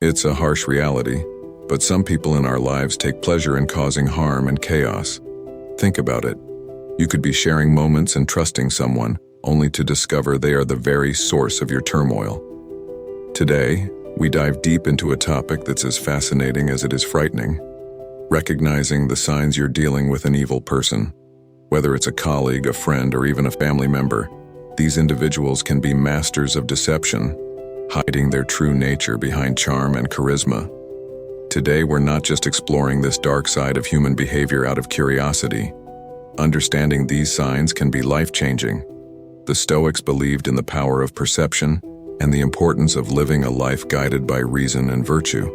It's a harsh reality, but some people in our lives take pleasure in causing harm and chaos. Think about it. You could be sharing moments and trusting someone, only to discover they are the very source of your turmoil. Today, we dive deep into a topic that's as fascinating as it is frightening. Recognizing the signs you're dealing with an evil person. Whether it's a colleague, a friend, or even a family member, these individuals can be masters of deception, hiding their true nature behind charm and charisma. Today, we're not just exploring this dark side of human behavior out of curiosity. Understanding these signs can be life-changing. The Stoics believed in the power of perception and the importance of living a life guided by reason and virtue.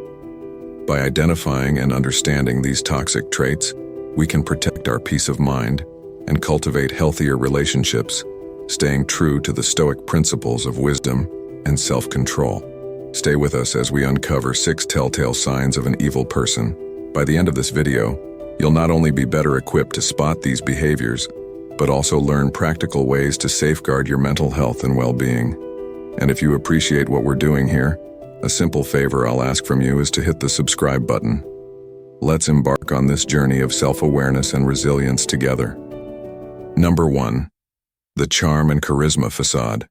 By identifying and understanding these toxic traits, we can protect our peace of mind and cultivate healthier relationships, staying true to the Stoic principles of wisdom and self-control. Stay with us as we uncover 6 telltale signs of an evil person. By the end of this video, you'll not only be better equipped to spot these behaviors, but also learn practical ways to safeguard your mental health and well-being. And if you appreciate what we're doing here, a simple favor I'll ask from you is to hit the subscribe button. Let's embark on this journey of self-awareness and resilience together. Number 1. The charm and charisma facade.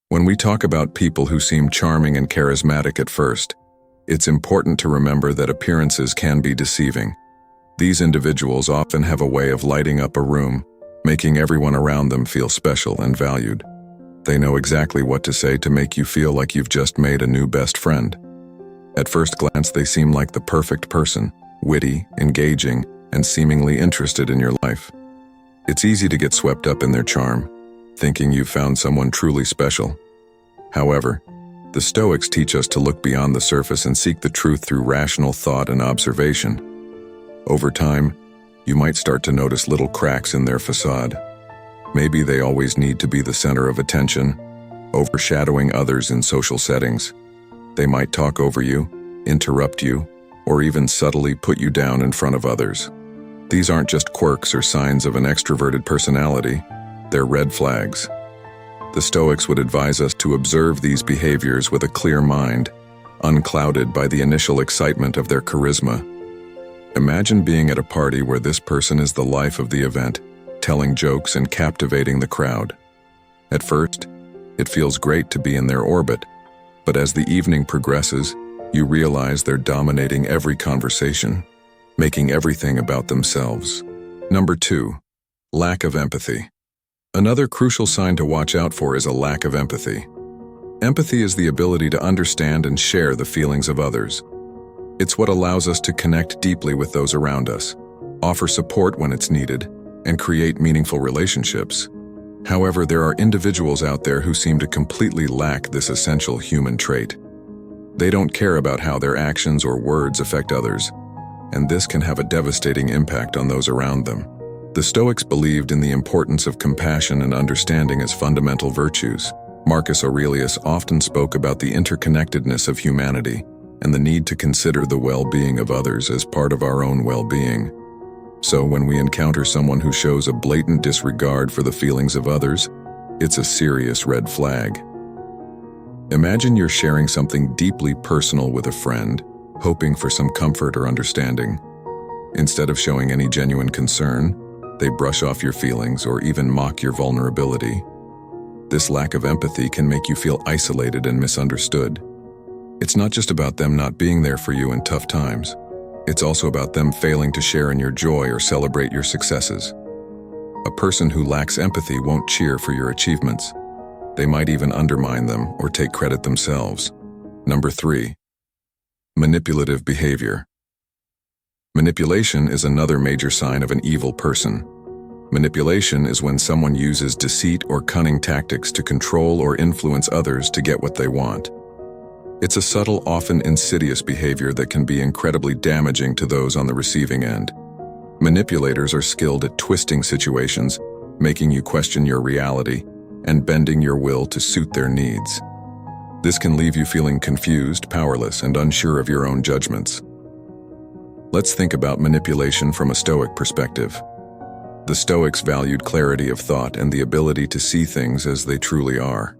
When we talk about people who seem charming and charismatic at first, it's important to remember that appearances can be deceiving. These individuals often have a way of lighting up a room, making everyone around them feel special and valued. They know exactly what to say to make you feel like you've just made a new best friend. At first glance, they seem like the perfect person, witty, engaging, and seemingly interested in your life. It's easy to get swept up in their charm, thinking you've found someone truly special. However, the Stoics teach us to look beyond the surface and seek the truth through rational thought and observation. Over time, you might start to notice little cracks in their facade. Maybe they always need to be the center of attention, overshadowing others in social settings. They might talk over you, interrupt you, or even subtly put you down in front of others. These aren't just quirks or signs of an extroverted personality, they're red flags. The Stoics would advise us to observe these behaviors with a clear mind, unclouded by the initial excitement of their charisma. Imagine being at a party where this person is the life of the event, telling jokes and captivating the crowd. At first, it feels great to be in their orbit, but as the evening progresses, you realize they're dominating every conversation, making everything about themselves. Number 2. Lack of empathy. Another crucial sign to watch out for is a lack of empathy. Empathy is the ability to understand and share the feelings of others. It's what allows us to connect deeply with those around us, offer support when it's needed, and create meaningful relationships. However, there are individuals out there who seem to completely lack this essential human trait. They don't care about how their actions or words affect others, and this can have a devastating impact on those around them. The Stoics believed in the importance of compassion and understanding as fundamental virtues. Marcus Aurelius often spoke about the interconnectedness of humanity and the need to consider the well-being of others as part of our own well-being. So when we encounter someone who shows a blatant disregard for the feelings of others, it's a serious red flag. Imagine you're sharing something deeply personal with a friend, hoping for some comfort or understanding. Instead of showing any genuine concern, they brush off your feelings or even mock your vulnerability. This lack of empathy can make you feel isolated and misunderstood. It's not just about them not being there for you in tough times. It's also about them failing to share in your joy or celebrate your successes. A person who lacks empathy won't cheer for your achievements. They might even undermine them or take credit themselves. Number 3. Manipulative behavior. Manipulation is another major sign of an evil person. Manipulation is when someone uses deceit or cunning tactics to control or influence others to get what they want. It's a subtle, often insidious behavior that can be incredibly damaging to those on the receiving end. Manipulators are skilled at twisting situations, making you question your reality, and bending your will to suit their needs. This can leave you feeling confused, powerless, and unsure of your own judgments. Let's think about manipulation from a Stoic perspective. The Stoics valued clarity of thought and the ability to see things as they truly are.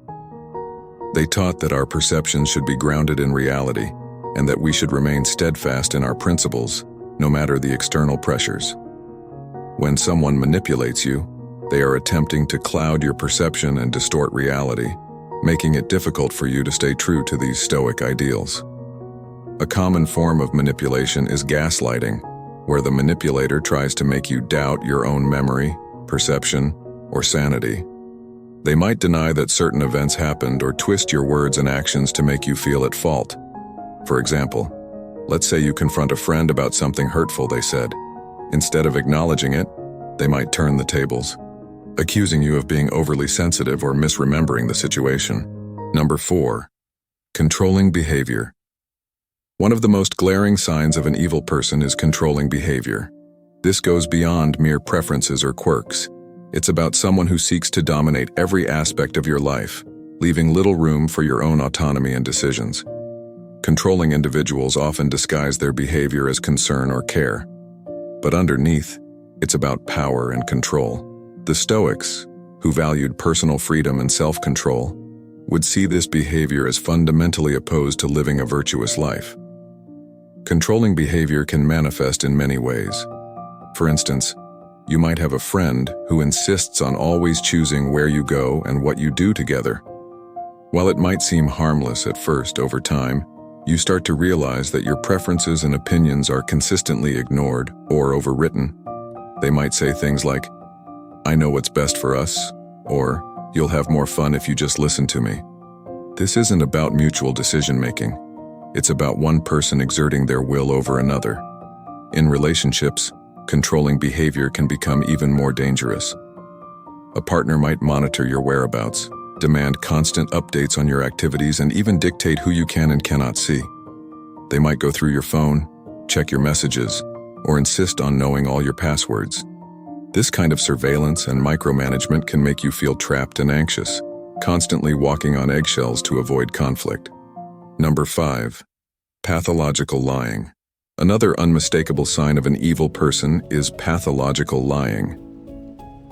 They taught that our perceptions should be grounded in reality, and that we should remain steadfast in our principles, no matter the external pressures. When someone manipulates you, they are attempting to cloud your perception and distort reality, making it difficult for you to stay true to these Stoic ideals. A common form of manipulation is gaslighting, where the manipulator tries to make you doubt your own memory, perception, or sanity. They might deny that certain events happened or twist your words and actions to make you feel at fault. For example, let's say you confront a friend about something hurtful they said. Instead of acknowledging it, they might turn the tables, accusing you of being overly sensitive or misremembering the situation. Number 4. Controlling behavior. One of the most glaring signs of an evil person is controlling behavior. This goes beyond mere preferences or quirks. It's about someone who seeks to dominate every aspect of your life, leaving little room for your own autonomy and decisions. Controlling individuals often disguise their behavior as concern or care. But underneath, it's about power and control. The Stoics, who valued personal freedom and self-control, would see this behavior as fundamentally opposed to living a virtuous life. Controlling behavior can manifest in many ways. For instance, you might have a friend who insists on always choosing where you go and what you do together. While it might seem harmless at first, over time, you start to realize that your preferences and opinions are consistently ignored or overwritten. They might say things like, "I know what's best for us," or "You'll have more fun if you just listen to me." This isn't about mutual decision-making. It's about one person exerting their will over another. In relationships, controlling behavior can become even more dangerous. A partner might monitor your whereabouts, demand constant updates on your activities, and even dictate who you can and cannot see. They might go through your phone, check your messages, or insist on knowing all your passwords. This kind of surveillance and micromanagement can make you feel trapped and anxious, constantly walking on eggshells to avoid conflict. Number 5. Pathological lying. Another unmistakable sign of an evil person is pathological lying.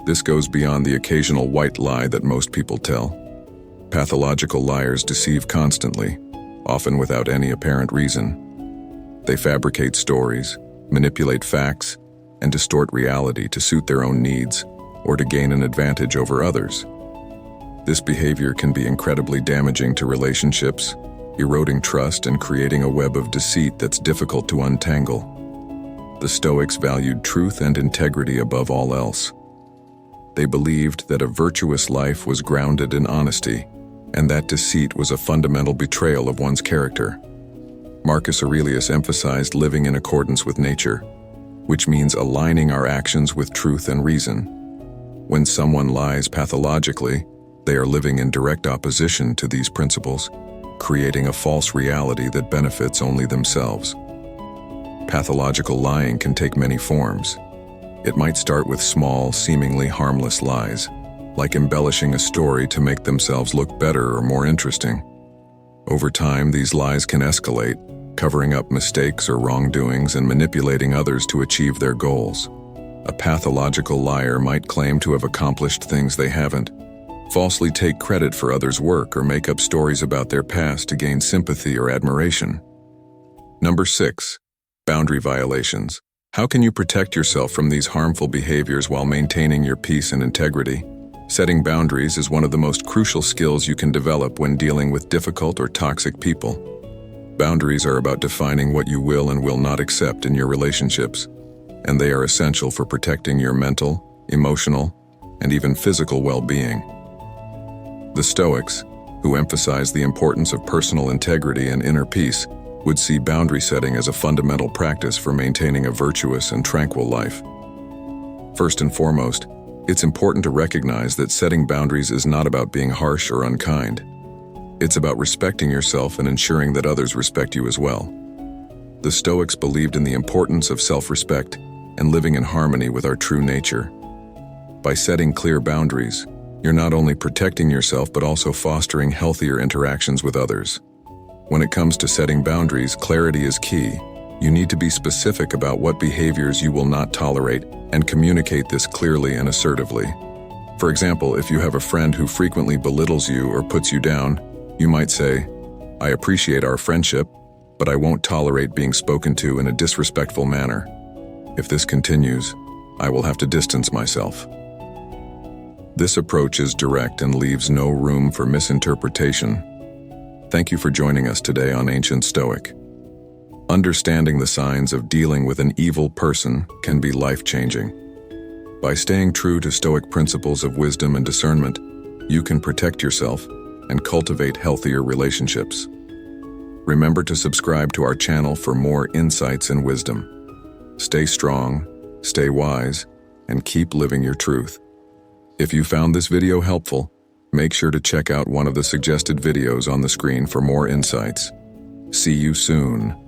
This goes beyond the occasional white lie that most people tell. Pathological liars deceive constantly, often without any apparent reason. They fabricate stories, manipulate facts, and distort reality to suit their own needs or to gain an advantage over others. This behavior can be incredibly damaging to relationships, eroding trust and creating a web of deceit that's difficult to untangle. The Stoics valued truth and integrity above all else. They believed that a virtuous life was grounded in honesty, and that deceit was a fundamental betrayal of one's character. Marcus Aurelius emphasized living in accordance with nature, which means aligning our actions with truth and reason. When someone lies pathologically, they are living in direct opposition to these principles, creating a false reality that benefits only themselves. Pathological lying can take many forms. It might start with small, seemingly harmless lies, like embellishing a story to make themselves look better or more interesting. Over time, these lies can escalate, covering up mistakes or wrongdoings and manipulating others to achieve their goals. A pathological liar might claim to have accomplished things they haven't, falsely take credit for others' work, or make up stories about their past to gain sympathy or admiration. Number 6. Boundary violations. How can you protect yourself from these harmful behaviors while maintaining your peace and integrity? Setting boundaries is one of the most crucial skills you can develop when dealing with difficult or toxic people. Boundaries are about defining what you will and will not accept in your relationships, and they are essential for protecting your mental, emotional, and even physical well-being. The Stoics, who emphasize the importance of personal integrity and inner peace, would see boundary setting as a fundamental practice for maintaining a virtuous and tranquil life. First and foremost, it's important to recognize that setting boundaries is not about being harsh or unkind. It's about respecting yourself and ensuring that others respect you as well. The Stoics believed in the importance of self-respect and living in harmony with our true nature. By setting clear boundaries, you're not only protecting yourself but also fostering healthier interactions with others. When it comes to setting boundaries, clarity is key. You need to be specific about what behaviors you will not tolerate and communicate this clearly and assertively. For example, if you have a friend who frequently belittles you or puts you down, you might say, "I appreciate our friendship, but I won't tolerate being spoken to in a disrespectful manner. If this continues, I will have to distance myself. This approach is direct and leaves no room for misinterpretation. Thank you for joining us today on Ancient Stoic. Understanding the signs of dealing with an evil person can be life-changing. By staying true to Stoic principles of wisdom and discernment, you can protect yourself and cultivate healthier relationships. Remember to subscribe to our channel for more insights and wisdom. Stay strong, stay wise, and keep living your truth. If you found this video helpful, make sure to check out one of the suggested videos on the screen for more insights. See you soon.